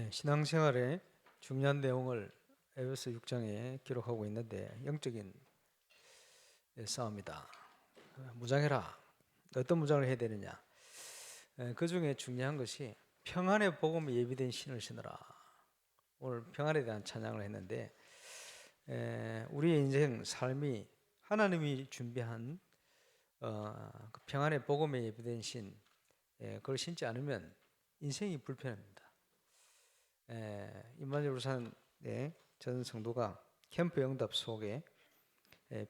신앙생활의 중요한 내용을 에베소 6장에 기록하고 있는데 영적인 싸움이다. 무장해라. 어떤 무장을 해야 되느냐? 그 중에 중요한 것이 평안의 복음에 예비된 신을 신으라. 오늘 평안에 대한 찬양을 했는데 우리의 인생 삶이 하나님이 준비한 그 평안의 복음에 예비된 신, 그걸 신지 않으면 인생이 불편합니다. 임마누엘 부산의 전 성도가 캠프 응답 속에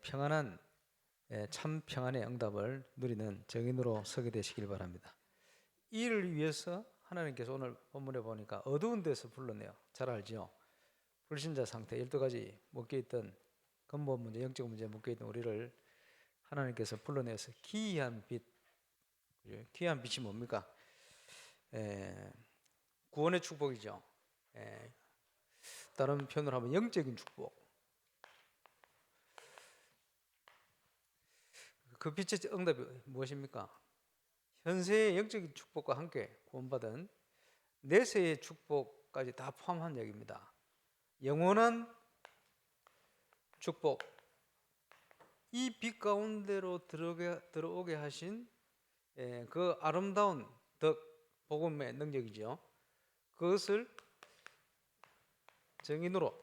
평안한 참 평안의 응답을 누리는 증인으로 서게 되시길 바랍니다. 이 일을 위해서 하나님께서 오늘 본문에 보니까 어두운 데서 불러내요. 잘 알죠? 불신자 상태 12가지 묶여있던 근본 문제, 영적 문제에 묶여있던 우리를 하나님께서 불러내서 기이한 빛, 기이한 빛이 뭡니까? 구원의 축복이죠. 다른 표현으로 하면 영적인 축복. 그 빛의 응답이 무엇입니까? 현세의 영적인 축복과 함께 구원받은 내세의 축복까지 다 포함한 얘기입니다. 영원한 축복. 이 빛 가운데로 들어오게 하신 그 아름다운 덕, 복음의 능력이죠. 그것을 증인으로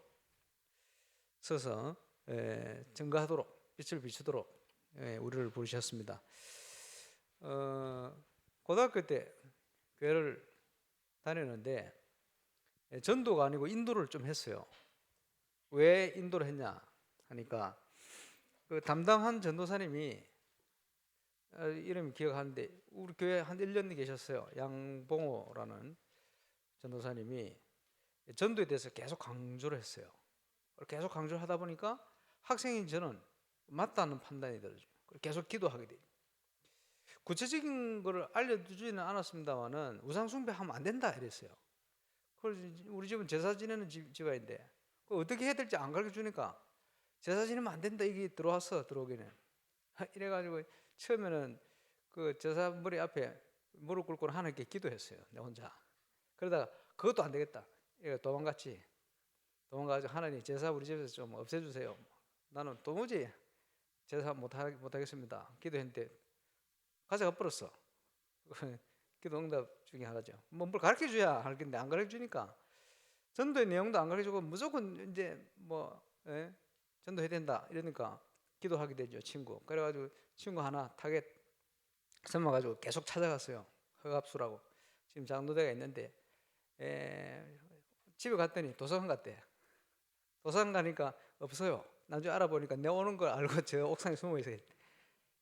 서서 증거하도록, 빛을 비추도록 우리를 부르셨습니다. 고등학교 때 교회를 다녔는데 전도가 아니고 인도를 좀 했어요. 왜 인도를 했냐 하니까 그 담당한 전도사님이 이름 기억하는데 우리 교회 한 1년 계셨어요. 양봉호라는 전도사님이 전도에 대해서 계속 강조를 했어요. 계속 강조를 하다 보니까 학생인 저는 맞다는 판단이 들어요. 계속 기도하게 돼요. 구체적인 것을 알려주지는 않았습니다만은 우상숭배하면 안 된다 이랬어요. 우리 집은 제사 지내는 집안인데 어떻게 해야 될지 안 가르쳐 주니까 제사 지내면 안 된다 이게 들어오기는 이래가지고 처음에는 그 제사 머리 앞에 무릎 꿇고 하나님께 기도했어요. 내 혼자. 그러다가 그것도 안 되겠다. 도망가가지고 하나님 제사 우리 집에서 좀 없애주세요. 나는 도무지 제사 못하겠습니다. 기도했는데 가져가 버렸어. 기도 응답 중에 하나죠. 뭘 가르쳐줘야 할 건데 안 가르쳐주니까 전도의 내용도 안 가르쳐주고 무조건 이제 전도해야 된다 이러니까 기도하게 되죠. 친구. 그래가지고 친구 하나 타겟 삼아가지고 계속 찾아갔어요. 허갑수라고. 지금 장로대가 있는데 집에 갔더니 도서관 갔대. 도서관 가니까 없어요. 나중에 알아보니까 내 오는 걸 알고 저 옥상에 숨어 있어요.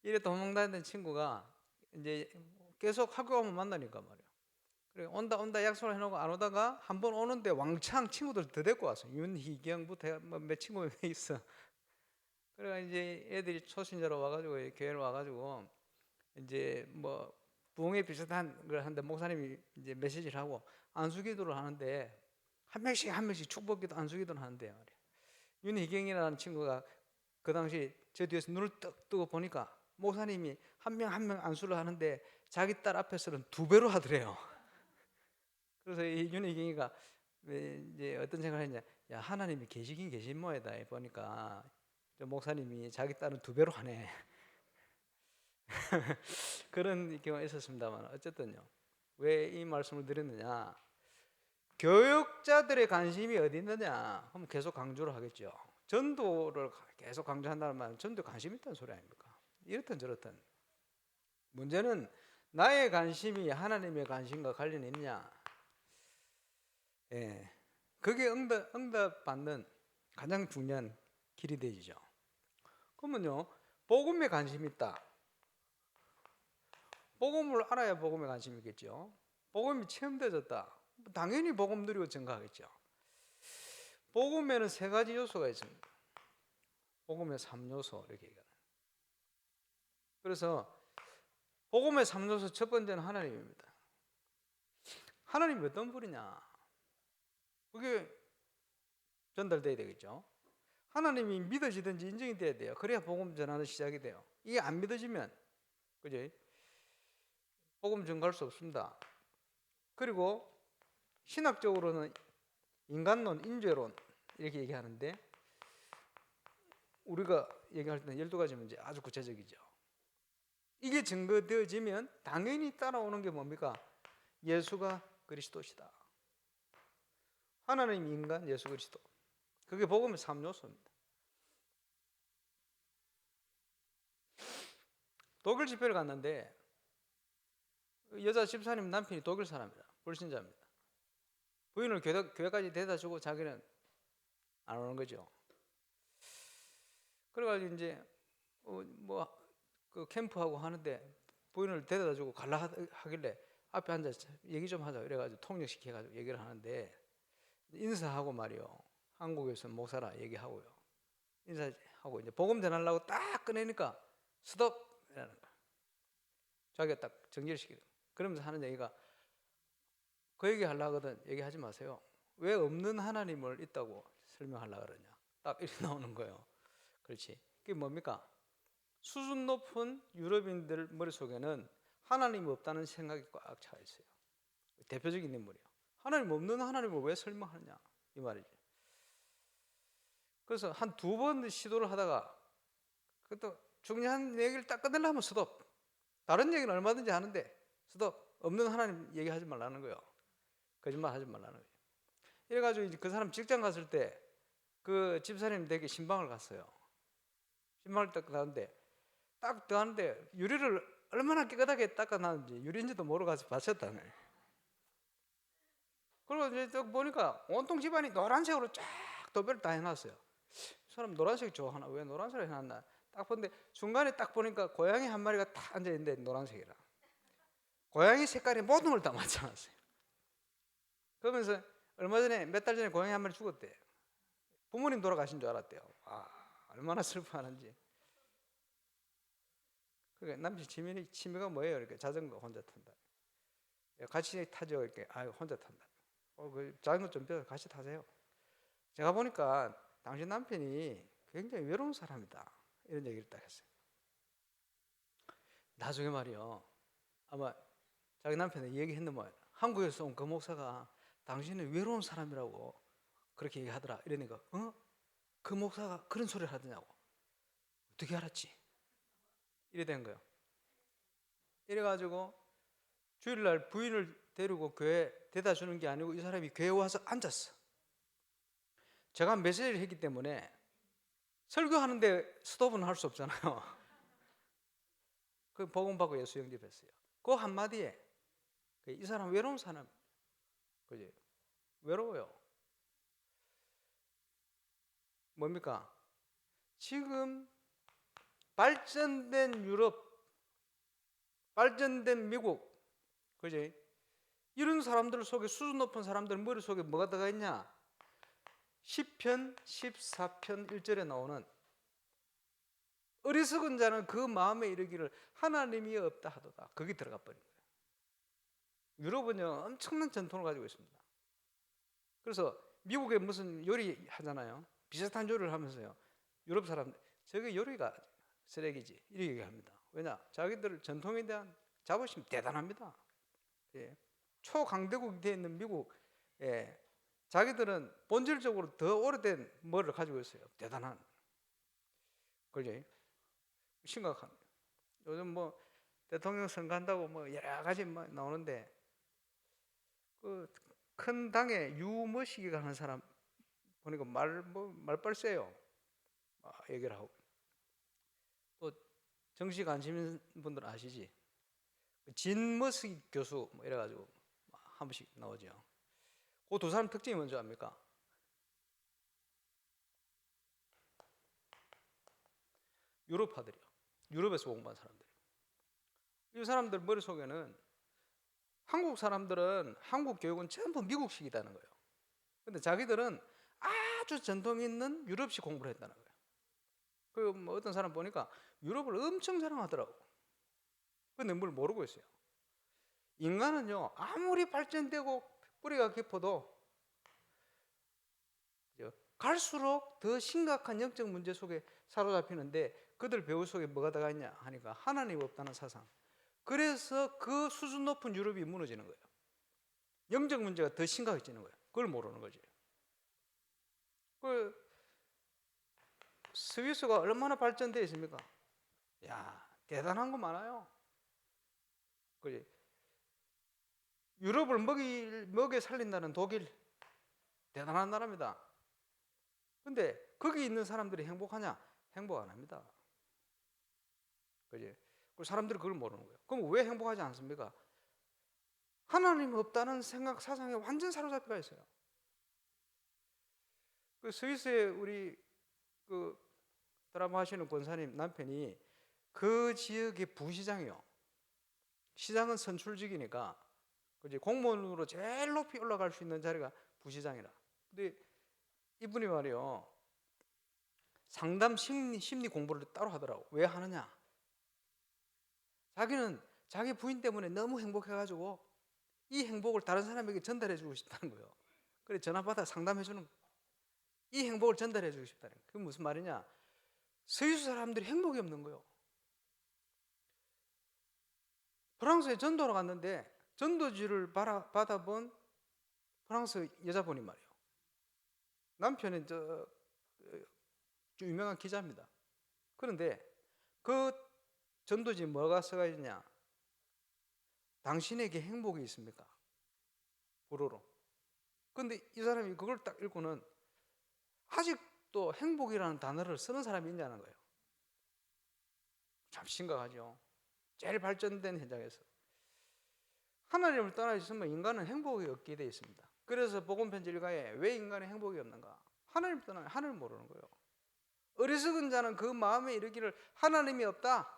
이래 도망다니던 친구가 이제 계속 학교 가면 만나니까 말이야. 그래 온다 약속을 해놓고 안 오다가 한 번 오는데 왕창 친구들 더 데리고 왔어. 윤희경부터 몇 친구 몇 있어. 그래 이제 애들이 초신자로 와가지고 교회를 와가지고 이제 뭐 부흥회 비슷한 걸 하는데 목사님이 이제 메시지를 하고 안수기도를 하는데 한 명씩 축복기도 안수기도를 하는데요. 윤희경이라는 친구가 그 당시 저 뒤에서 눈을 떡 뜨고 보니까 목사님이 한 명 안수를 하는데 자기 딸 앞에서는 2배로 하더래요. 그래서 이 윤희경이가 이제 어떤 생각을 했냐, 야 하나님이 계시긴 계신 모양이다 보니까 저 목사님이 자기 딸은 2배로 하네. 그런 경우가 있었습니다만 어쨌든요. 왜 이 말씀을 드렸느냐? 교육자들의 관심이 어디 있느냐 하면 계속 강조를 하겠죠. 전도를 계속 강조한다는 말은 전도에 관심 있다는 소리 아닙니까? 이렇든 저렇든 문제는 나의 관심이 하나님의 관심과 관련이 있냐. 그게 응답 받는 가장 중요한 길이 되죠. 그러면요, 복음에 관심이 있다. 복음을 알아야 복음에 관심이 있겠죠. 복음이 체험되어졌다. 당연히 복음 누리고 증가하겠죠. 복음에는 3가지 요소가 있습니다. 복음의 3요소 이렇게 얘기하는. 그래서 복음의 3요소 첫 번째는 하나님입니다. 하나님이 어떤 분이냐? 그게 전달돼야 되겠죠. 하나님이 믿어지든지 인정이 돼야 돼요. 그래야 복음 전하는 시작이 돼요. 이게 안 믿어지면 그지? 복음 전가할 수 없습니다. 그리고 신학적으로는 인간론, 인죄론 이렇게 얘기하는데 우리가 얘기할 때는 12가지 문제 아주 구체적이죠. 이게 증거되어지면 당연히 따라오는 게 뭡니까? 예수가 그리스도시다. 하나님, 인간, 예수 그리스도. 그게 복음의 3요소입니다. 독일 집회를 갔는데 여자 집사님 남편이 독일 사람이라 불신자입니다. 부인을 교회까지 데려다 주고 자기는 안 오는 거죠. 그래가지고 이제 그 캠프하고 하는데 부인을 데려다 주고 갈라 하길래 앞에 앉아서 얘기 좀 하자 그래가지고 통역시켜가지고 얘기를 하는데 인사하고 말이요. 한국에서 목사라 얘기하고요. 인사하고 이제 복음 전하려고 딱 꺼내니까 스톱 이라는 거야. 자기가 딱 정지를 시키고 그러면서 하는 얘기가 그 얘기 하려고 하거든. 얘기하지 마세요. 왜 없는 하나님을 있다고 설명하려고 그러냐. 딱 이렇게 나오는 거예요. 그렇지. 그게 뭡니까? 수준 높은 유럽인들 머릿속에는 하나님이 없다는 생각이 꽉 차 있어요. 대표적인 인물이에요. 하나님 없는 하나님을 왜 설명하느냐 이 말이죠. 그래서 한 2번 시도를 하다가 그것도 중요한 얘기를 딱 끝내려면 스톱. 다른 얘기는 얼마든지 하는데 스톱. 없는 하나님 얘기하지 말라는 거예요. 거짓말 하지 말라는 거예요. 이래가지고 이제 그 사람 직장 갔을 때 그 집사님 댁에 신방을 갔어요. 신방을 딱 가는데 딱 들어가는데 유리를 얼마나 깨끗하게 닦아놨는지 유리인지도 모르고 가서 받쳤다네. 그리고 이제 딱 보니까 온통 집안이 노란색으로 쫙 도배를 다 해놨어요. 이 사람 노란색 좋아하나? 왜 노란색을 해놨나? 딱 보는데 중간에 딱 보니까 고양이 한 마리가 딱 앉아있는데 노란색이라. 고양이 색깔이 모든 걸 다 맞춰놨어요. 그러면서 얼마 전에 몇 달 전에 고양이 한 마리 죽었대. 부모님 돌아가신 줄 알았대요. 얼마나 슬퍼하는지. 그러니까 남편 취미가 뭐예요? 이렇게 자전거 혼자 탄다. 같이 타죠. 이렇게 혼자 탄다. 그 자전거 좀 배워 같이 타세요. 제가 보니까 당신 남편이 굉장히 외로운 사람이다. 이런 얘기를 딱 했어요. 나중에 말이요. 아마 자기 남편이 얘기했는 뭐예요. 한국에서 온 그 목사가 당신은 외로운 사람이라고 그렇게 얘기하더라. 이러니까 그 목사가 그런 소리를 하더냐고. 어떻게 알았지? 이래 된 거예요. 이래가지고 주일날 부인을 데리고 교회 데려다 주는 게 아니고 이 사람이 교회에 와서 앉았어. 제가 메시지를 했기 때문에 설교하는데 스톱은 할 수 없잖아요. 그 복음 받고 예수 영접했어요. 그 한마디에 이 사람 외로운 사람, 그지? 외로워요. 뭡니까? 지금 발전된 유럽, 발전된 미국, 그지? 이런 사람들 속에 수준 높은 사람들 머릿속에 뭐가 들어가 있냐? 시편 14편 1절에 나오는 어리석은 자는 그 마음에 이르기를 하나님이 없다 하도다. 거기 들어가 버린 거예요. 유럽은요 엄청난 전통을 가지고 있습니다. 그래서 미국에 무슨 요리 하잖아요. 비슷한 요리를 하면서요. 유럽 사람들 저게 요리가 쓰레기지 이렇게 얘기합니다. 왜냐? 자기들 전통에 대한 자부심 대단합니다. 예. 초강대국이 되어 있는 미국, 자기들은 본질적으로 더 오래된 뭐를 가지고 있어요. 대단한. 그죠? 심각한. 요즘 뭐 대통령 선거한다고 뭐 여러 가지 뭐 나오는데 그 큰 당에 유머시기가 하는 사람 보니까 말빨 세요. 얘기를 하고. 또 정치 관심 있는 분들 아시지? 진머스기 교수 뭐 이래가지고 한 번씩 나오죠. 그 두 사람 특징이 뭔지 압니까? 유럽파들이요. 유럽에서 공부한 사람들. 이 사람들 머릿속에는 한국 사람들은 한국 교육은 전부 미국식이라는 거예요. 근데 자기들은 아주 전통 있는 유럽식 공부를 했다는 거예요. 뭐 어떤 사람 보니까 유럽을 엄청 자랑하더라고. 근데 뭘 모르고 있어요. 인간은요 아무리 발전되고 뿌리가 깊어도 갈수록 더 심각한 영적 문제 속에 사로잡히는데 그들 배우 속에 뭐가 들어가 있냐 하니까 하나님 없다는 사상. 그래서 그 수준 높은 유럽이 무너지는 거예요. 영적 문제가 더 심각해지는 거예요. 그걸 모르는 거지. 그 스위스가 얼마나 발전되어 있습니까? 야, 대단한 거 많아요. 그지? 유럽을 먹여 살린다는 독일, 대단한 나라입니다. 근데 거기 있는 사람들이 행복하냐? 행복 안 합니다. 그지? 사람들이 그걸 모르는 거예요. 그럼 왜 행복하지 않습니까? 하나님 없다는 생각, 사상에 완전 사로잡혀 있어요. 그 스위스에 우리 그 드라마 하시는 권사님 남편이 그 지역의 부시장이요. 시장은 선출직이니까 그지? 공무원으로 제일 높이 올라갈 수 있는 자리가 부시장이라. 근데 이분이 말이요, 상담 심리 공부를 따로 하더라고. 왜 하느냐? 자기는 자기 부인 때문에 너무 행복해가지고 이 행복을 다른 사람에게 전달해주고 싶다는 거예요. 그래 전화 받아 상담해주는 거예요. 이 행복을 전달해주고 싶다는 거예요. 그게 무슨 말이냐? 스위스 사람들이 행복이 없는 거예요. 프랑스에 전도로 갔는데 전도지를 받아본 프랑스 여자분이 말이에요. 남편은 좀 유명한 기자입니다. 그런데 그 전도지 뭐가 써가 있냐? 당신에게 행복이 있습니까? 불어로. 근데 이 사람이 그걸 딱 읽고는 아직도 행복이라는 단어를 쓰는 사람이 있냐는 거예요. 참 심각하죠. 제일 발전된 현장에서 하나님을 떠나 있으면 인간은 행복이 없게 되어 있습니다. 그래서 복음편지 1가에 왜 인간의 행복이 없는가? 하나님을 떠나 하나님을 모르는 거예요. 어리석은 자는 그 마음에 이르기를 하나님이 없다.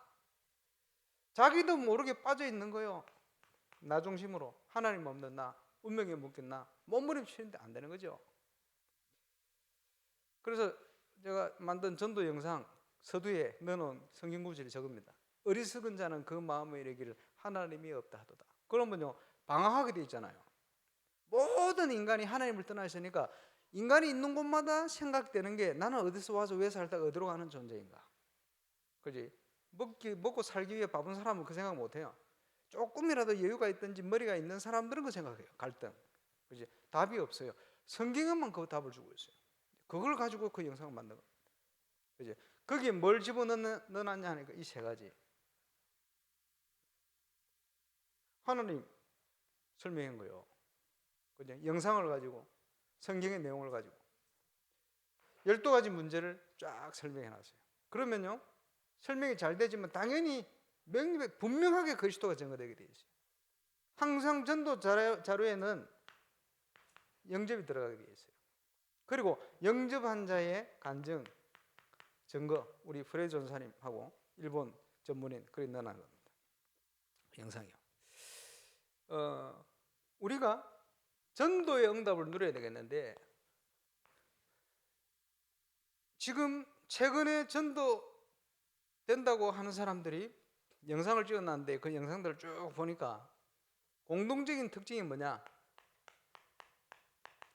자기도 모르게 빠져 있는 거예요. 나 중심으로 하나님 없는 나, 운명에 묶인 나, 몸부림치는데 안 되는 거죠. 그래서 제가 만든 전도 영상 서두에 넣어놓은 성경 구절이 저겁니다. 어리석은 자는 그 마음에 이르기를 하나님이 없다 하도다. 그러면요, 방황하게 돼 있잖아요. 모든 인간이 하나님을 떠나 있으니까 인간이 있는 곳마다 생각되는 게 나는 어디서 와서 왜 살다가 어디로 가는 존재인가. 그지? 먹고 살기 위해 바쁜 사람은 그 생각 못 해요. 조금이라도 여유가 있든지 머리가 있는 사람들은 그 생각해요. 갈등. 그지? 답이 없어요. 성경에만 그 답을 주고 있어요. 그걸 가지고 그 영상을 만든 겁니다. 그지? 거기에 뭘 집어넣었냐 하니까 이 세 가지. 하나님 설명한 거예요. 그죠? 영상을 가지고 성경의 내용을 가지고 12가지 문제를 쫙 설명해 놨어요. 그러면요, 설명이 잘 되지만 당연히 분명하게 그리스도가 증거되게 되어 있어요. 항상 전도 자료에는 영접이 들어가게 되어 있어요. 그리고 영접한 자의 간증, 증거, 우리 프레이 전사님하고 일본 전문인 그리 넣어놓은 겁니다. 영상이요. 우리가 전도의 응답을 누려야 되겠는데 지금 최근에 전도 된다고 하는 사람들이 영상을 찍어놨는데 그 영상들을 쭉 보니까 공동적인 특징이 뭐냐?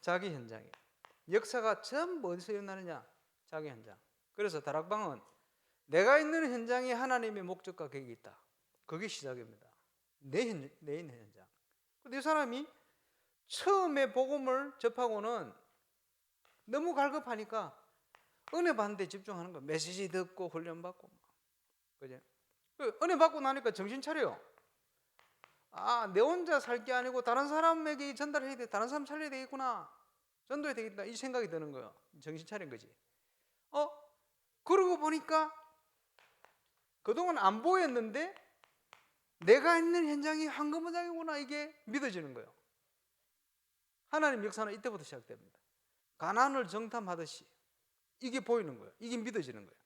자기 현장이에요. 역사가 전부 어디서 일어나느냐? 자기 현장. 그래서 다락방은 내가 있는 현장에 하나님의 목적과 계획이 있다. 그게 시작입니다. 내 있는 현장. 근데 이 사람이 처음에 복음을 접하고는 너무 갈급하니까 은혜 받는 데 집중하는 거. 메시지 듣고 훈련받고. 그죠? 은혜 받고 나니까 정신 차려요. 아, 내 혼자 살 게 아니고 다른 사람에게 전달해야 돼. 다른 사람 살려야 되겠구나. 전도해야 되겠다. 이 생각이 드는 거예요. 정신 차린 거지. 그러고 보니까 그동안 안 보였는데 내가 있는 현장이 황금무장이구나. 이게 믿어지는 거예요. 하나님 역사는 이때부터 시작됩니다. 가나안을 정탐하듯이 이게 보이는 거예요. 이게 믿어지는 거예요.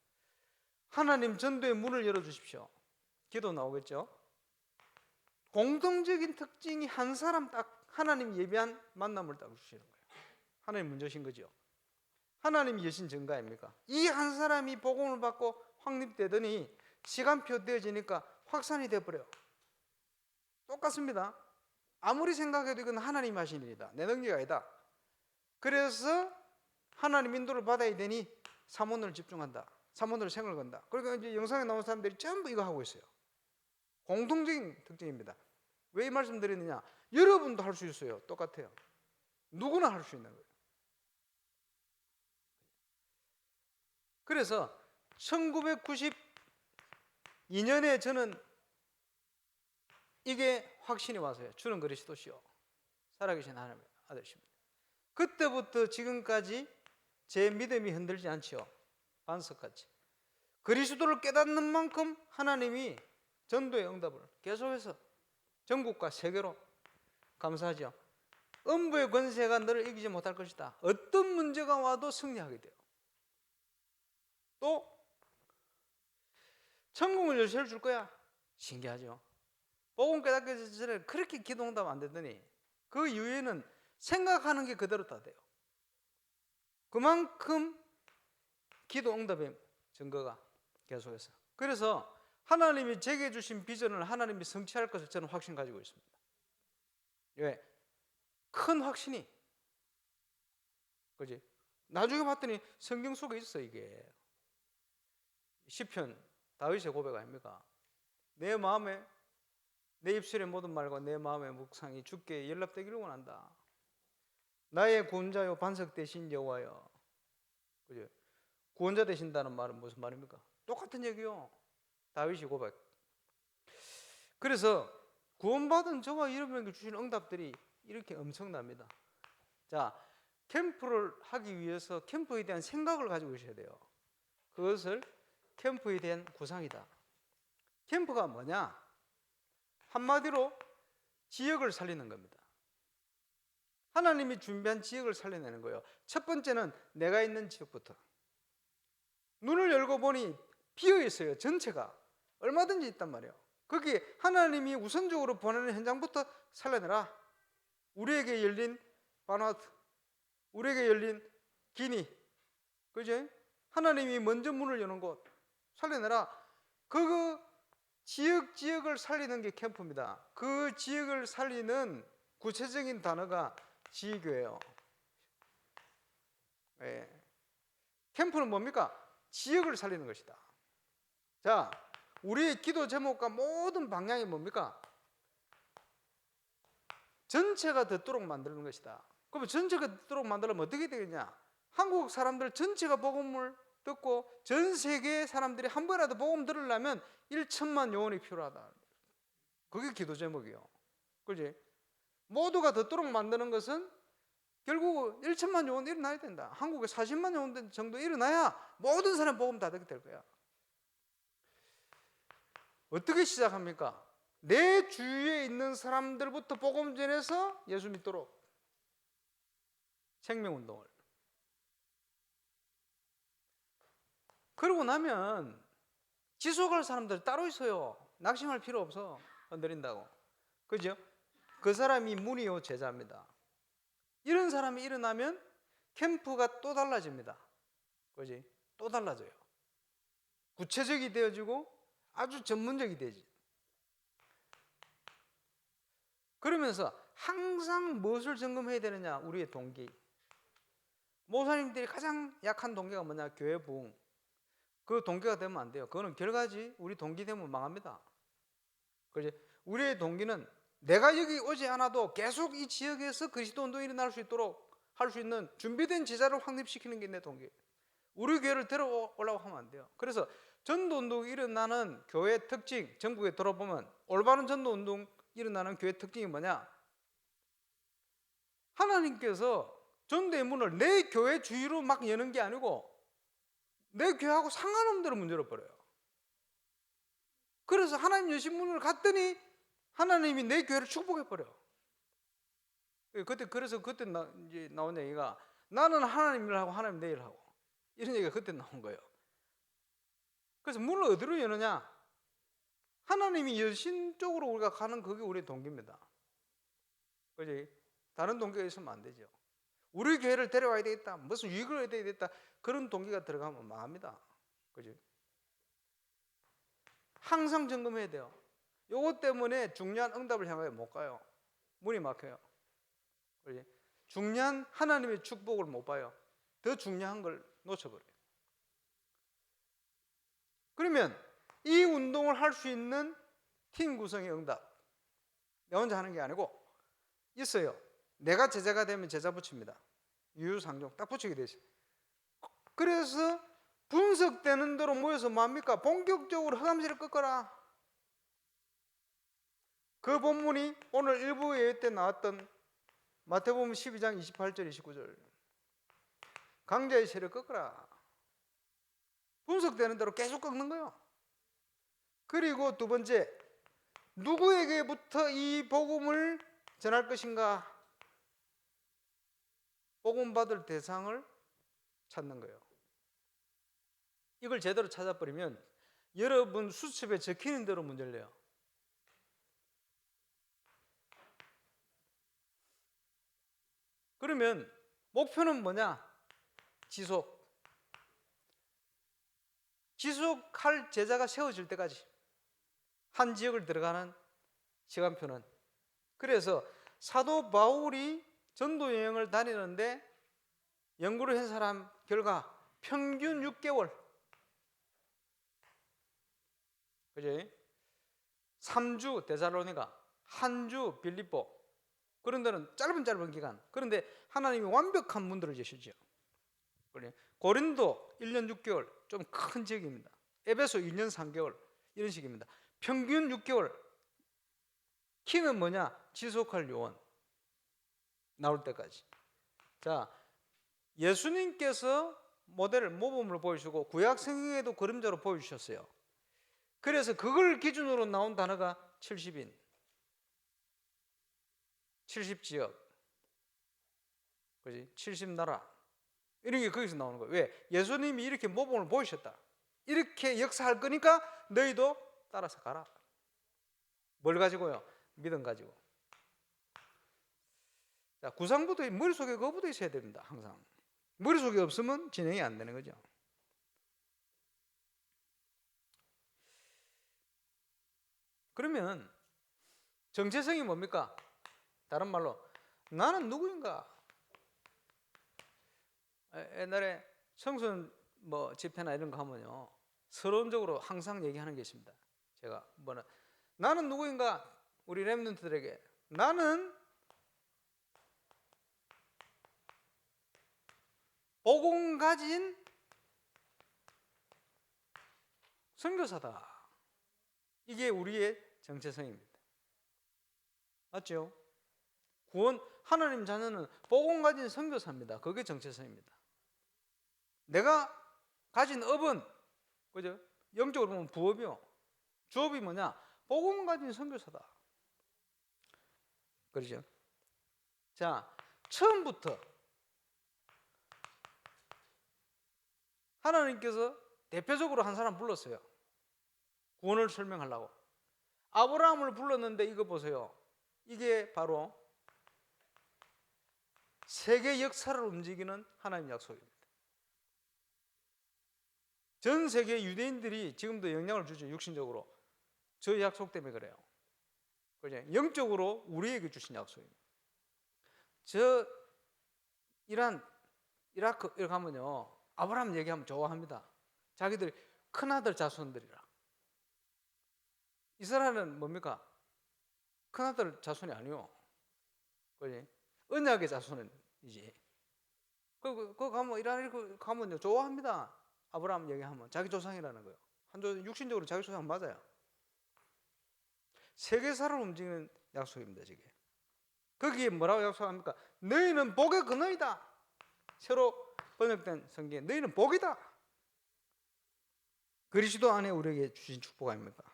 하나님 전도의 문을 열어주십시오. 기도 나오겠죠? 공통적인 특징이 한 사람 딱 하나님 예비한 만남을 딱 주시는 거예요. 하나님 문제신 거죠. 하나님이 여신 증거 아닙니까? 이 한 사람이 복음을 받고 확립되더니 시간표 되어지니까 확산이 돼버려요. 똑같습니다. 아무리 생각해도 이건 하나님 하신 일이다. 내 능력이 아니다. 그래서 하나님 인도를 받아야 되니 사모를 집중한다. 사모를 생을 건다. 그러니까 이제 영상에 나온 사람들이 전부 이거 하고 있어요. 공통적인 특징입니다. 왜 이 말씀 드리느냐? 여러분도 할 수 있어요. 똑같아요. 누구나 할 수 있는 거예요. 그래서 1992년에 저는 이게 확신이 와서요. 주는 그리스도시요 살아계신 하나님의 아들이십니다. 그때부터 지금까지 제 믿음이 흔들지 않지요. 반석같이. 그리스도를 깨닫는 만큼 하나님이 전도의 응답을 계속해서 전국과 세계로, 감사하죠. 음부의 권세가 너를 이기지 못할 것이다. 어떤 문제가 와도 승리하게 돼요. 또 천국을 열쇠를 줄 거야. 신기하죠. 복음 깨닫기 전에 그렇게 기도 응답 안 되더니 그 이후에는 생각하는 게 그대로 다 돼요. 그만큼 기도 응답의 증거가 계속해서. 그래서 하나님이 제게 주신 비전을 하나님이 성취할 것을 저는 확신 가지고 있습니다. 왜? 큰 확신이. 그지? 나중에 봤더니 성경 속에 있어 이게. 시편 다윗의 고백 아닙니까? 내 마음에, 내 입술의 모든 말과 내 마음의 묵상이 주께 연락되기를 원한다. 나의 구원자요 반석 되신 여호와여. 그죠? 구원자 되신다는 말은 무슨 말입니까? 똑같은 얘기요. 다윗이 고백. 그래서 구원받은 저와 여러분에게 주신 응답들이 이렇게 엄청납니다. 자, 캠프를 하기 위해서 캠프에 대한 생각을 가지고 계셔야 돼요. 그것을 캠프에 대한 구상이다. 캠프가 뭐냐? 한마디로 지역을 살리는 겁니다. 하나님이 준비한 지역을 살려내는 거예요. 첫 번째는 내가 있는 지역부터. 눈을 열고 보니 비어 있어요. 전체가. 얼마든지 있단 말이에요. 거기에 하나님이 우선적으로 보내는 현장부터 살려내라. 우리에게 열린 바누아투, 우리에게 열린 기니, 그죠? 하나님이 먼저 문을 여는 곳 살려내라. 그 지역을 살리는 게 캠프입니다. 그 지역을 살리는 구체적인 단어가 지교예요. 예. 캠프는 뭡니까? 지역을 살리는 것이다. 자, 우리의 기도 제목과 모든 방향이 뭡니까? 전체가 듣도록 만드는 것이다. 그러면 전체가 듣도록 만들려면 어떻게 되겠냐? 한국 사람들 전체가 복음을 듣고 전 세계 사람들이 한 번이라도 복음 들으려면 1천만 요원이 필요하다. 그게 기도 제목이요. 그렇지? 모두가 듣도록 만드는 것은 결국 1천만 요원 일어나야 된다. 한국에 40만 요원 정도 일어나야 모든 사람 복음 다 듣게 될 거야. 어떻게 시작합니까? 내 주위에 있는 사람들부터 복음 전해서 예수 믿도록 생명운동을. 그러고 나면 지속할 사람들 따로 있어요. 낙심할 필요 없어. 건드린다고. 그죠? 그 사람이 문이요 제자입니다. 이런 사람이 일어나면 캠프가 또 달라집니다. 그지? 또 달라져요. 구체적이 되어지고 아주 전문적이 되지. 그러면서 항상 무엇을 점검해야 되느냐? 우리의 동기. 목사님들이 가장 약한 동기가 뭐냐? 교회 부흥. 그 동기가 되면 안 돼요. 그거는 결과지. 우리 동기 되면 망합니다. 그지? 우리의 동기는 내가 여기 오지 않아도 계속 이 지역에서 그리스도 운동이 일어날 수 있도록 할 수 있는 준비된 제자를 확립시키는 게 내 동기. 우리 교회를 데려오려고 하면 안 돼요. 그래서 전도 운동이 일어나는 교회 특징, 전국에 들어보면 올바른 전도 운동 일어나는 교회 특징이 뭐냐? 하나님께서 전도의 문을 내 교회 주위로 막 여는 게 아니고 내 교회하고 상관없는 대로 문 열어버려요. 그래서 하나님 여신 문을 갔더니 하나님이 내 교회를 축복해버려. 그래서 그때 이제 나온 얘기가 나는 하나님 일을 하고 하나님 내 일을 하고 이런 얘기가 그때 나온 거예요. 그래서 문을 어디로 여느냐? 하나님이 여신 쪽으로 우리가 가는 그게 우리의 동기입니다. 그지? 다른 동기가 있으면 안 되죠. 우리 교회를 데려와야 되겠다. 무슨 유익을 해야 되겠다. 그런 동기가 들어가면 망합니다. 그지? 항상 점검해야 돼요. 요것 때문에 중요한 응답을 향하여 못 가요. 문이 막혀요. 그지? 중요한 하나님의 축복을 못 봐요. 더 중요한 걸 놓쳐버려요. 그러면 이 운동을 할 수 있는 팀 구성의 응답, 내 혼자 하는 게 아니고 있어요. 내가 제자가 되면 제자 붙입니다. 유유상종 딱 붙이게 되죠. 그래서 분석되는 대로 모여서 뭡니까? 본격적으로 흑암시를 꺾어라. 그 본문이 오늘 일부 예배 때 나왔던 마태복음 12장 28절 29절. 강자의 세를 꺾어라. 분석되는 대로 계속 꺾는 거예요. 그리고 두 번째, 누구에게부터 이 복음을 전할 것인가? 복음 받을 대상을 찾는 거예요. 이걸 제대로 찾아버리면 여러분 수첩에 적히는 대로 문제를 내요. 그러면 목표는 뭐냐? 지속할 제자가 세워질 때까지 한 지역을 들어가는 시간표는. 그래서 사도 바울이 전도 여행을 다니는데 연구를 한 사람 결과 평균 6개월, 그지? 3주 데살로니가, 한 주 빌립보, 그런 데는 짧은 기간. 그런데 하나님이 완벽한 문들을 여시죠. 고린도 1년 6개월, 좀 큰 지역입니다. 에베소 1년 3개월, 이런 식입니다. 평균 6개월. 키는 뭐냐? 지속할 요원 나올 때까지. 자, 예수님께서 모범을 보여주고 구약 성경에도 그림자로 보여주셨어요. 그래서 그걸 기준으로 나온 단어가 70인, 70지역, 그지? 70나라, 이런 게 거기서 나오는 거예요. 왜? 예수님이 이렇게 모범을 보이셨다. 이렇게 역사할 거니까 너희도 따라서 가라. 뭘 가지고요? 믿음 가지고. 자, 구상부도 머릿속에 그거부터 있어야 됩니다. 항상. 머릿속에 없으면 진행이 안 되는 거죠. 그러면 정체성이 뭡니까? 다른 말로 나는 누구인가? 옛날에 청소년 집회나 이런 거 하면요, 서론적으로 항상 얘기하는 게 있습니다. 제가 나는 누구인가? 우리 렘넌트들에게 나는 복음 가진 선교사다. 이게 우리의 정체성입니다. 맞죠? 구원, 하나님 자녀는 복음 가진 선교사입니다. 그게 정체성입니다. 내가 가진 업은, 그죠? 영적으로 보면 부업이요. 주업이 뭐냐? 복음 가진 선교사다. 그렇죠? 자, 처음부터 하나님께서 대표적으로 한 사람 불렀어요. 구원을 설명하려고. 아브라함을 불렀는데 이거 보세요. 이게 바로 세계 역사를 움직이는 하나님 약속입니다. 전 세계 유대인들이 지금도 영향을 주죠. 육신적으로. 저 약속 때문에 그래요. 그죠? 영적으로 우리에게 주신 약속입니다. 저 이란, 이라크 이렇게 하면요, 아브라함 얘기하면 좋아합니다. 자기들 큰아들 자손들이라. 이스라엘은 뭡니까? 큰아들 자손이 아니요. 그지? 언약의 자손이지. 그 가면 이란 가면요 좋아합니다. 아브라함 얘기하면 자기 조상이라는 거예요. 육신적으로 자기 조상 맞아요. 세계사를 움직이는 약속입니다. 저게. 거기에 뭐라고 약속합니까? 너희는 복의 근원이다. 새로 번역된 성경에 너희는 복이다. 그리스도 안에 우리에게 주신 축복 아닙니까?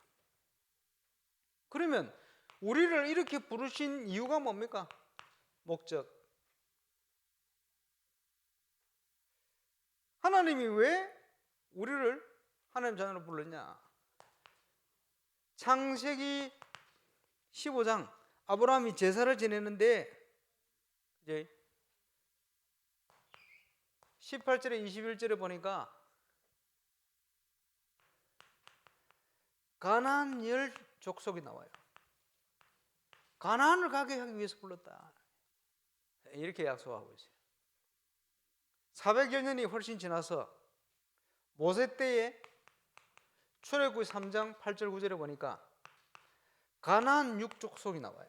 그러면 우리를 이렇게 부르신 이유가 뭡니까? 목적. 하나님이 왜 우리를 하나님 자녀로 불렀냐? 창세기 15장 아브라함이 제사를 지내는데 이제 18절에 21절에 보니까 가나안 10족속이 나와요. 가나안을 가게 하기 위해서 불렀다. 이렇게 약속하고 있어요. 400여 년이 훨씬 지나서 모세 때에 출애굽기 3장 8절 9절에 보니까 가나안 6족속이 나와요.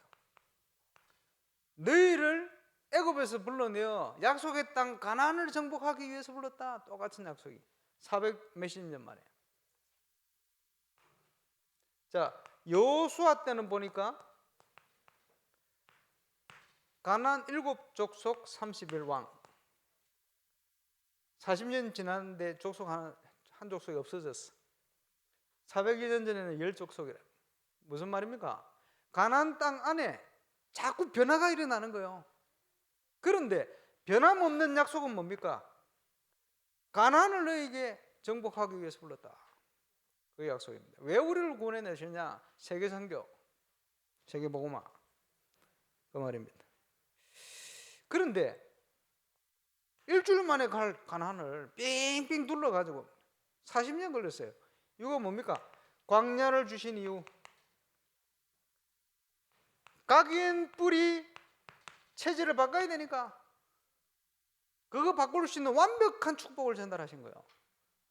너희를 애굽에서 불러내어 약속의 땅 가나안을 정복하기 위해서 불렀다. 똑같은 약속이 400 몇십 년 만에. 자, 여호수아 때는 보니까 가나안 7족속 31왕 40년 지났는데 족속 한 족속이 없어졌어. 400년 전에는 10족속이라. 무슨 말입니까? 가나안 땅 안에 자꾸 변화가 일어나는 거예요. 그런데 변함없는 약속은 뭡니까? 가나안을 너에게 정복하기 위해서 불렀다. 그 약속입니다. 왜 우리를 구원해내셨냐? 세계선교, 세계복음화 그 말입니다. 그런데 일주일 만에 갈 가나안을 삥삥 둘러가지고 40년 걸렸어요. 이거 뭡니까? 광야를 주신 이유. 각인 뿌리 체질을 바꿔야 되니까 그거 바꿀 수 있는 완벽한 축복을 전달하신 거예요.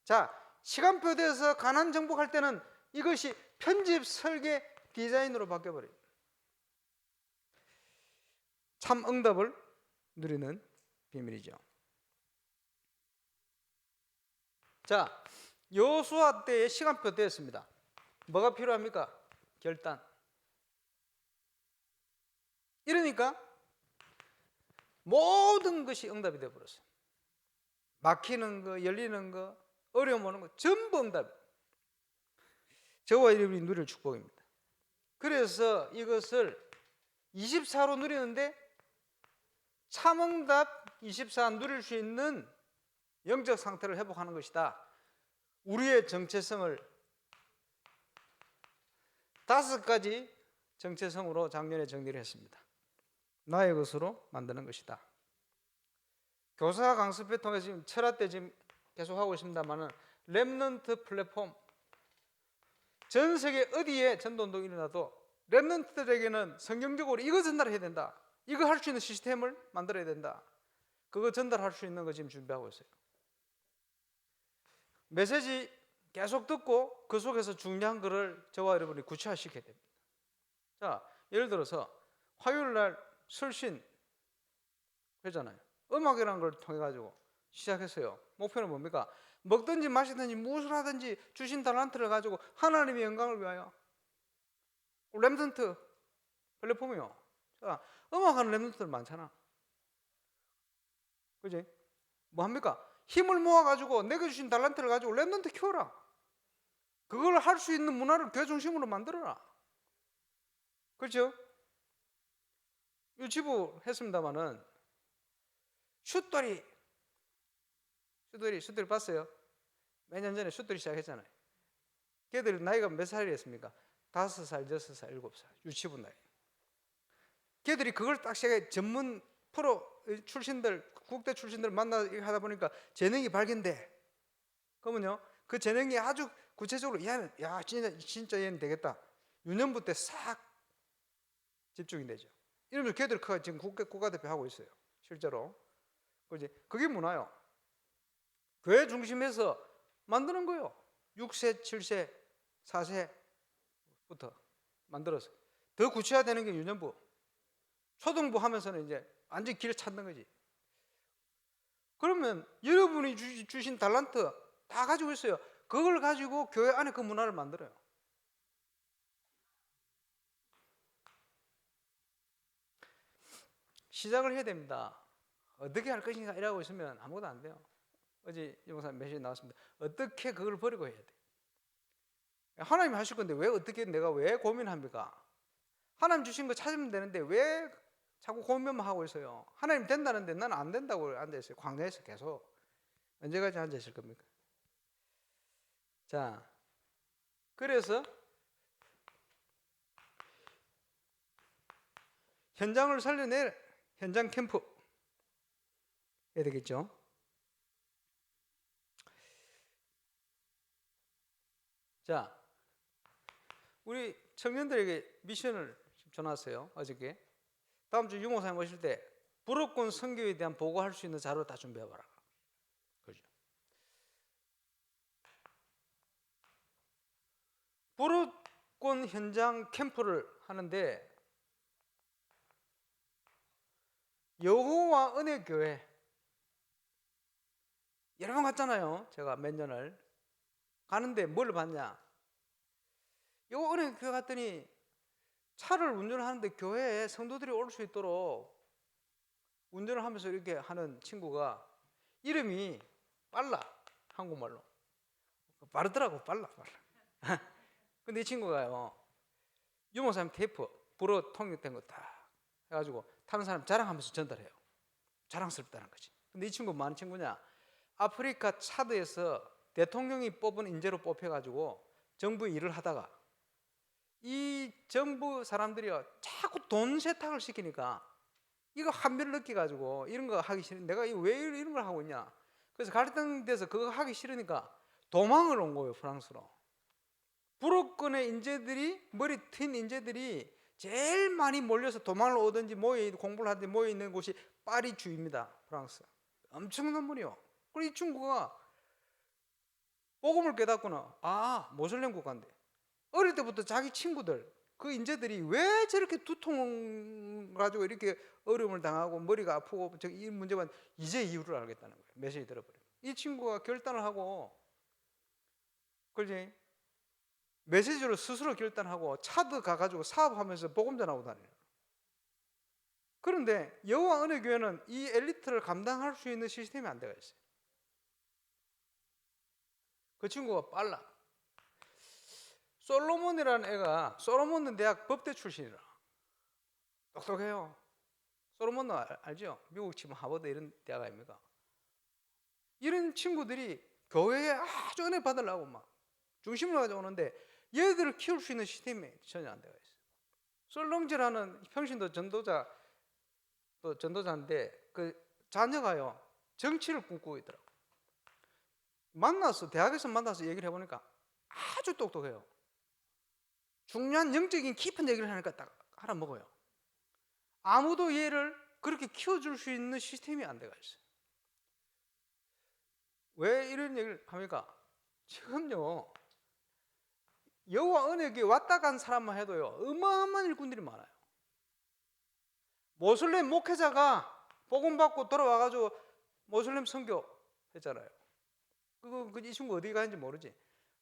자, 시간표대에서 가나안 정복할 때는 이것이 편집 설계 디자인으로 바뀌어버려요. 참 응답을 누리는 비밀이죠. 자, 여호수아 때의 시간표 되었습니다. 뭐가 필요합니까? 결단. 이러니까 모든 것이 응답이 되어버렸어요. 막히는 거, 열리는 거, 어려움 오는 거 전부 응답. 저와 여러분이 누릴 축복입니다. 그래서 이것을 24로 누리는데 참응답 24 누릴 수 있는 영적 상태를 회복하는 것이다. 우리의 정체성을 5가지 정체성으로 작년에 정리를 했습니다. 나의 것으로 만드는 것이다. 교사 강습회 통해서 지금 철학 때 지금 계속 하고 있습니다만은 렘넌트 플랫폼, 전 세계 어디에 전도운동이 일어나도 렘넌트들에게는 성경적으로 이거 전달해야 된다. 이거 할 수 있는 시스템을 만들어야 된다. 그거 전달할 수 있는 거 지금 준비하고 있어요. 메시지 계속 듣고 그 속에서 중요한 거를 저와 여러분이 구체화시켜야 됩니다. 자, 예를 들어서 화요일 날 설신 회잖아요. 음악이라는 걸 통해 가지고 시작했어요. 목표는 뭡니까? 먹든지 마시든지 무엇을 하든지 주신 달란트를 가지고 하나님의 영광을 위하여. 렘넌트 플랫폼이요. 자, 음악하는 렘넌트들 많잖아. 그지? 뭐 합니까? 힘을 모아가지고 내게 주신 달란트를 가지고 렘넌트 키워라. 그걸 할 수 있는 문화를 교회 중심으로 만들어라. 그렇죠? 유치부 했습니다마는 슛돌이 봤어요? 몇 년 전에 슛돌이 시작했잖아요. 걔들 나이가 몇 살이었습니까? 5살, 6살, 7살 유치부 나이. 걔들이 그걸 딱 시작해. 전문 프로 출신들, 국대 출신들 만나 하다 보니까 재능이 발견돼. 그러면요, 그 재능이 아주 구체적으로 얘는, 야, 진짜 얘는 되겠다. 유년부 때 싹 집중이 되죠. 이러면서 걔들 지금 국가대표 하고 있어요. 실제로. 그지? 그게 문화요. 교회 중심에서 만드는 거예요. 6세, 7세, 4세부터 만들어서. 더 구체화되는 게 유년부. 초등부 하면서는 이제 완전 길을 찾는 거지. 그러면 여러분이 주신 달란트 다 가지고 있어요. 그걸 가지고 교회 안에 그 문화를 만들어요. 시작을 해야 됩니다. 어떻게 할 것인가 이러고 있으면 아무것도 안 돼요. 어제 영상 메시지 나왔습니다. 어떻게 그걸 버리고 해야 돼. 하나님이 하실 건데 왜 어떻게 내가 왜 고민합니까? 하나님 주신 거 찾으면 되는데 왜 자꾸 고민만 하고 있어요. 하나님 된다는데 나는 안 된다고 앉아있어요. 광야에서 계속. 언제까지 앉아있을 겁니까? 자, 그래서 현장을 살려낼 현장 캠프 해야 되겠죠. 자, 우리 청년들에게 미션을 전했어요. 어저께. 다음 주 유목사님 오실 때 불업권 선교에 대한 보고할 수 있는 자료 다 준비해봐라. 그죠? 불업권 현장 캠프를 하는데 여호와 은혜 교회 여러 번 갔잖아요. 제가 몇 년을 가는데 뭘 봤냐? 여호와 은혜 교회 갔더니 차를 운전하는데 교회에 성도들이 올 수 있도록 운전을 하면서 이렇게 하는 친구가 이름이 빨라. 한국말로 빠르더라고. 빨라. 근데 이 친구가요, 유목사님 테이프 불어 통역된 거 다 해가지고 타는 사람 자랑하면서 전달해요. 자랑스럽다는 거지. 근데 이 친구 뭐 하는 친구냐? 아프리카 차드에서 대통령이 뽑은 인재로 뽑혀가지고 정부 일을 하다가 이 정부 사람들이요 자꾸 돈 세탁을 시키니까 이거 한비를 느껴가지고 이런 거 하기 싫은, 내가 왜 이런 걸 하고 있냐? 그래서 갈등돼서 그거 하기 싫으니까 도망을 온 거예요. 프랑스로. 불어권의 인재들이, 머리 튄 인재들이 제일 많이 몰려서 도망을 오든지 공부를 하든지 모여있는 곳이 파리 주입니다. 프랑스. 엄청난 분이요. 그리고 이 친구가 복음을 깨닫고는 모슬렘 국가인데 어릴 때부터 자기 친구들, 그 인재들이 왜 저렇게 두통 가지고 이렇게 어려움을 당하고 머리가 아프고 이 문제만 이제 이유를 알겠다는 거예요. 메시지 들어버리고. 이 친구가 결단을 하고, 그렇지? 메시지로 스스로 결단하고 차도 가가지고 사업하면서 복음 전하고 다녀요. 그런데 여호와 은혜 교회는 이 엘리트를 감당할 수 있는 시스템이 안 되어 있어요. 그 친구가 빨라. 솔로몬이라는 애가, 솔로몬은 대학 법대 출신이라 똑똑해요. 솔로몬은 알죠? 미국 치면 하버드 이런 대학 아닙니까? 이런 친구들이 교회에 아주 은혜 받으려고 막 중심으로 가지고 오는데 얘들을 키울 수 있는 시스템이 전혀 안 되어 있어요. 솔롱지라는 평신도 전도자인데 그 자녀가요 정치를 꿈꾸고 있더라고. 대학에서 만나서 얘기를 해보니까 아주 똑똑해요. 중요한 영적인 깊은 얘기를 하니까 딱 알아먹어요. 아무도 얘를 그렇게 키워줄 수 있는 시스템이 안 돼가 있어요. 왜 이런 얘기를 합니까? 지금요 여호와 은혜교회 왔다 간 사람만 해도요 어마어마한 일꾼들이 많아요. 모슬렘 목회자가 복음 받고 돌아와가지고 모슬렘 선교 했잖아요. 이 친구 어디 가는지 모르지.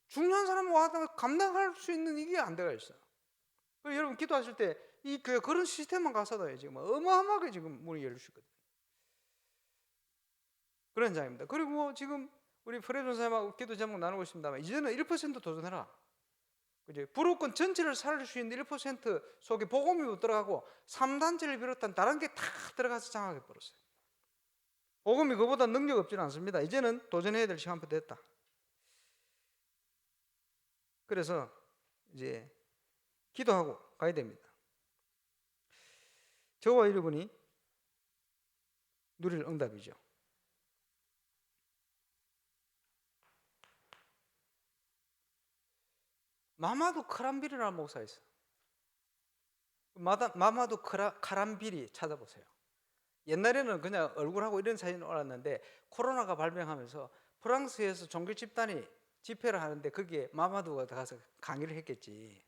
중요한 사람 와서 감당할 수 있는 이게 안 돼가 있어요. 여러분 기도하실 때 이 교회 그런 시스템만 가서도 지금 어마어마하게 지금 문이 열릴 수 있거든요. 그런 장입니다. 그리고 지금 우리 프레드 선생님하고 기도 제목 나누고 있습니다만 이제는 1% 도전해라. 그죠? 불어권 전체를 살릴 수 있는 1% 속에 복음이 들어가고 3단체를 비롯한 다른 게 다 들어가서 장악해 버렸어요. 복음이 그보다 능력 없지는 않습니다. 이제는 도전해야 될 시간부터 됐다. 그래서 이제 기도하고 가야 됩니다. 저와 여러분이 누릴 응답이죠. 마마도 카람빌이라는 목사 있어요. 마마도 카람빌이 찾아보세요. 옛날에는 그냥 얼굴하고 이런 사진이 올랐는데 코로나가 발병하면서 프랑스에서 종교 집단이 집회를 하는데 거기에 마마두가 가서 강의를 했겠지.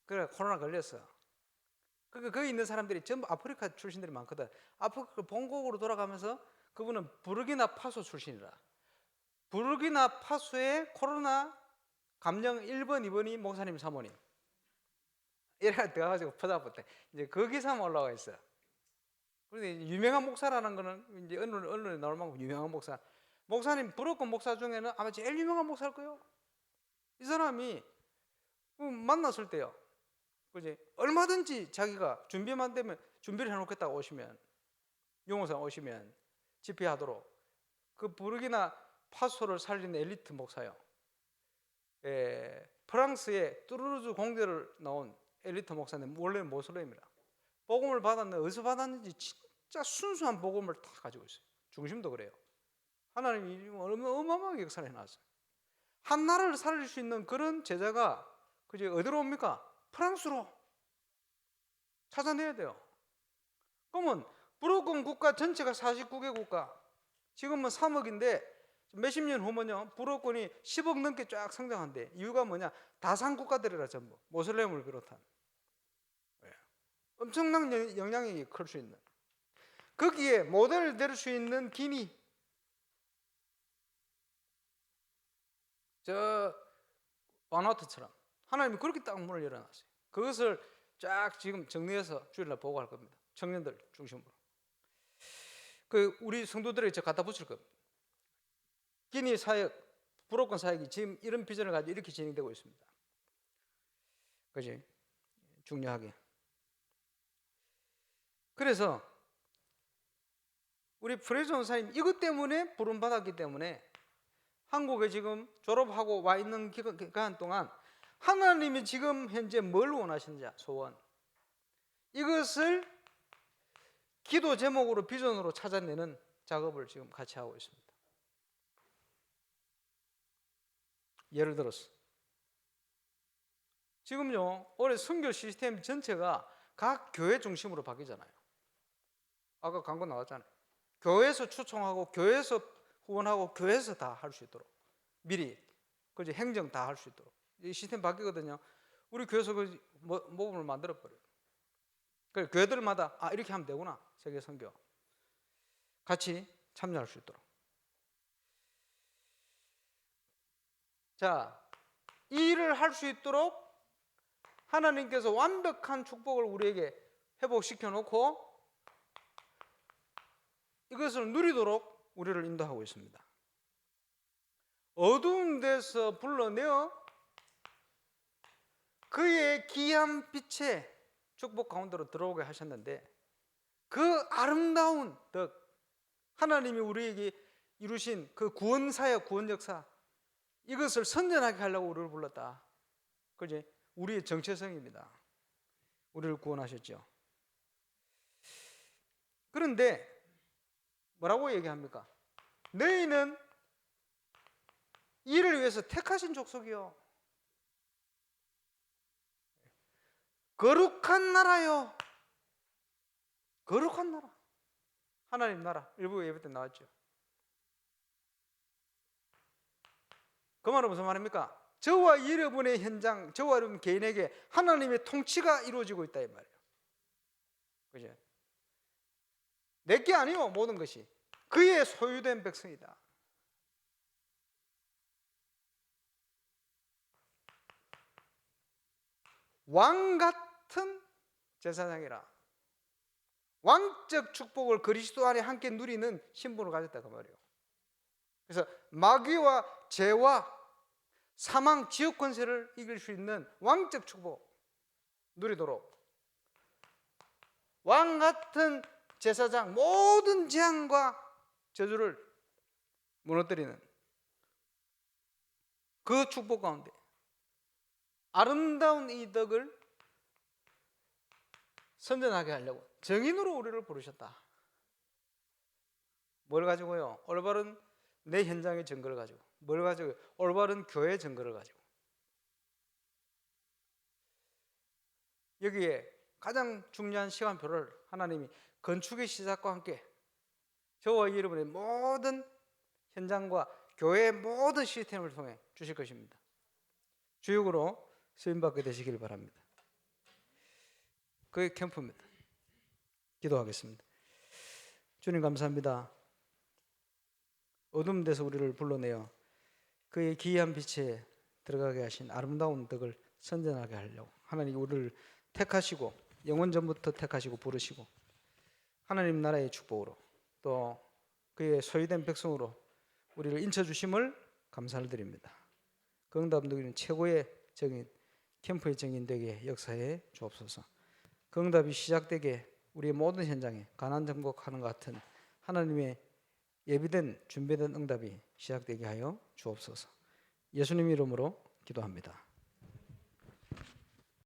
그래 코로나 걸렸어. 그러니까 거기 있는 사람들이 전부 아프리카 출신들이 많거든. 아프리카 본국으로 돌아가면서 그분은 부르기나파소 출신이라. 부르기나파소의 코로나 감염 1번, 2번이 목사님, 사모님. 이래가 들어가가지고 퍼다봤대. 이제 거기서 올라와 있어. 그런데 유명한 목사라는 거는 이제 언론에 나올 만큼 유명한 목사. 목사님, 불어권 목사 중에는 아마 제일 유명한 목사일 거예요. 이 사람이 만났을 때요. 그지? 얼마든지 자기가 준비만 되면 준비를 해놓겠다고 오시면, 용호사 오시면 집회하도록 그 부르기나 파소를 살리는 엘리트 목사요. 프랑스의 뚜르르즈 공대를 나온 엘리트 목사인데 원래 모슬렘이라. 복음을 받았는데 어디서 받았는지 진짜 순수한 복음을 다 가지고 있어요. 중심도 그래요. 하나님이 어마어마하게 역사를 해놨어요. 한 나라를 살릴 수 있는 그런 제자가 그제 어디로 옵니까? 프랑스로 찾아내야 돼요. 그러면 불어권 국가 전체가 49개 국가, 지금은 3억인데 몇십 년 후면요 불어권이 10억 넘게 쫙 성장한대. 이유가 뭐냐? 다산 국가들이라 전부 모슬렘을 비롯한 엄청난 영향이 클 수 있는. 거기에 모델 될 수 있는 기니, 저 바나우트처럼 하나님이 그렇게 딱 문을 열어놨어요. 그것을 쫙 지금 정리해서 주일날 보고할 겁니다. 청년들 중심으로. 그 우리 성도들에게 저 갖다 붙일 겁니다. 기니 사역, 브로큰 사역이 지금 이런 비전을 가지고 이렇게 진행되고 있습니다. 그지? 중요하게. 그래서 우리 프레이즈 원사님 이것 때문에 부름받았기 때문에 한국에 지금 졸업하고 와 있는 기간 동안 하나님이 지금 현재 뭘 원하시는지 소원, 이것을 기도 제목으로 비전으로 찾아내는 작업을 지금 같이 하고 있습니다. 예를 들어서 지금요 올해 선교 시스템 전체가 각 교회 중심으로 바뀌잖아요. 아까 광고 나왔잖아요. 교회에서 초청하고 교회에서 후원하고 교회에서 다 할 수 있도록 미리 그지 행정 다 할 수 있도록 이 시스템 바뀌거든요. 우리 교회에서 그 모범을 만들어 버려요. 그래 교회들마다 아 이렇게 하면 되구나. 세계 선교 같이 참여할 수 있도록. 자, 이 일을 할 수 있도록 하나님께서 완벽한 축복을 우리에게 회복시켜 놓고 이것을 누리도록 우리를 인도하고 있습니다. 어두운 데서 불러내어 그의 귀한 빛의 축복 가운데로 들어오게 하셨는데 그 아름다운 덕, 하나님이 우리에게 이루신 그 구원 사역, 구원 역사, 이것을 선전하게 하려고 우리를 불렀다. 그지? 우리의 정체성입니다. 우리를 구원하셨죠. 그런데 뭐라고 얘기합니까? 너희는 이를 위해서 택하신 족속이요, 거룩한 나라요. 거룩한 나라, 하나님 나라. 일부 예배 때 나왔죠. 그 말은 무슨 말입니까? 저와 여러분의 현장, 저와 여러분 개인에게 하나님의 통치가 이루어지고 있다 이 말이에요. 그죠? 내게 아니요, 모든 것이 그의 소유된 백성이다. 왕 같은 제사장이라. 왕적 축복을 그리스도 안에 함께 누리는 신분을 가졌다 그 말이에요. 그래서 마귀와 죄와 사망, 지옥 권세를 이길 수 있는 왕적 축복 누리도록 왕 같은 제사장, 모든 재앙과 저주를 무너뜨리는 그 축복 가운데 아름다운 이 덕을 선전하게 하려고 정인으로 우리를 부르셨다. 뭘 가지고요? 올바른 내 현장의 증거를 가지고. 뭘 가지고? 올바른 교회 증거를 가지고. 여기에 가장 중요한 시간표를 하나님이 건축의 시작과 함께 저와 여러분의 모든 현장과 교회의 모든 시스템을 통해 주실 것입니다. 주역으로 쓰임받게 되시길 바랍니다. 그게 캠프입니다. 기도하겠습니다. 주님 감사합니다. 어둠 데서 우리를 불러내어 그의 기이한 빛에 들어가게 하신 아름다운 덕을 선전하게 하려고 하나님 우리를 택하시고 영원 전부터 택하시고 부르시고 하나님 나라의 축복으로 또 그의 소유된 백성으로 우리를 인쳐주심을 감사를 드립니다. 그 응답 누리는 최고의 정인, 캠프의 정인 되게 역사해 주옵소서. 그 응답이 시작되게 우리의 모든 현장에 가난 정복하는 것 같은 하나님의 예비된 준비된 응답이 시작되게 하여 주옵소서. 예수님 이름으로 기도합니다.